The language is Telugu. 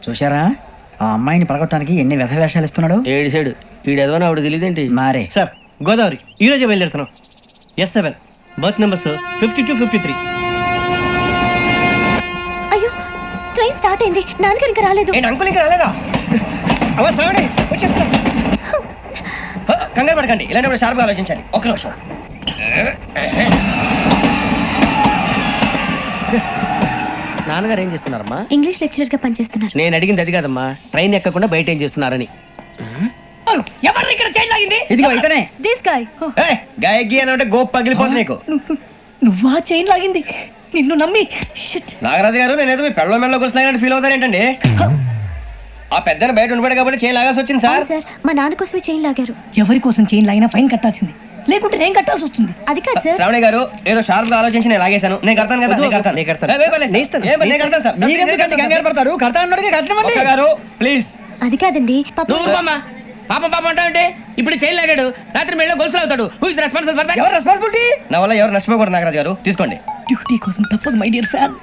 చూశారా ఆ అమ్మాయిని పడగొట్టడానికి ఎన్ని వ్యధ వేషాలు ఇస్తున్నాడు. ఏడు సైడు ఈడెదవని ఆవిడ తెలియదేంటి మారే. సార్ గోదావరి ఈ రోజే బయలుదేరుతున్నాం. S7 berth numbers 52-53. అయ్యో ట్రైన్ స్టార్ట్ అయింది, నాన్నగారు ఇంకా రాలేదు. ఏంటి అంకుల్ ఇంకా రాలేదా? అవ సావడే వచ్చేస్తా. కంగారు పడకండి, ఇలాంటప్పుడు షార్ప్గా ఆలోచించాలి. ఒక నిమిషం. నాన్నగారు ఏం చేస్తున్నారమ్మా? ఇంగ్లీష్ లెక్చరర్ గా పనిచేస్తున్నారు. నేను అడిగింది అది కాదమ్మా, ట్రైన్ ఎక్కకుండా బయట ఏం చేస్తున్నారని. ఎవరు ఇక్కడ చైన్ లాగింది? ఇదిగో ఇతనే. This guy. గాయకి అని అంటే గోప్ పగిలిపోతుంది నీకు. నువ్వా చైన్ లాగింది? నిన్ను నమ్మి. నాగరాజు గారు నేనేదో మీ పెళ్ళ మెళ్ళ గురిసిలాగినట్టు ఫీల్ అవుతారు ఏంటండి? ఆ పెద్దని బయట ఉండిపోయాడు కాబట్టి చైన్ లాగాల్సి వచ్చింది సార్. సార్ మా నాన్న కోసమే చైన్ లాగారు. ఎవరి కోసం చైన్ లాగినా ఫైన్ కట్టాల్సింది, లేకుంటే నేను కట్టాల్సి వస్తుంది. అది కాదు సార్. శ్రావణి గారు ఏదో షార్ప్ గా ఆలోచించి నేను లాగేశాను. నేను కడతాను కదా. నేను కడతాను. నేను కడతాను సార్. మీరెందుకంటే కంగారు పడతారు? కడతా అన్నాడుగా కట్టమండి. ఒక్క గారు ప్లీజ్. అది కాదండి పాపం. నువ్వు ఊరుకోమ్మా. పాపం పాపం అంటావంటే ఇప్పుడు చైన్ లాగాడు, రాత్రి మెళ్ళ గొలుసులు అవుతాడు. Who is responsible for that? ఎవరు రెస్పాన్సిబిలిటీ? నా వల్ల ఎవరు నష్టపోకూడదు నాగరాజు గారు, తీసుకోండి. డ్యూటీ కోసం తప్పదు మై డియర్ ఫ్యాన్.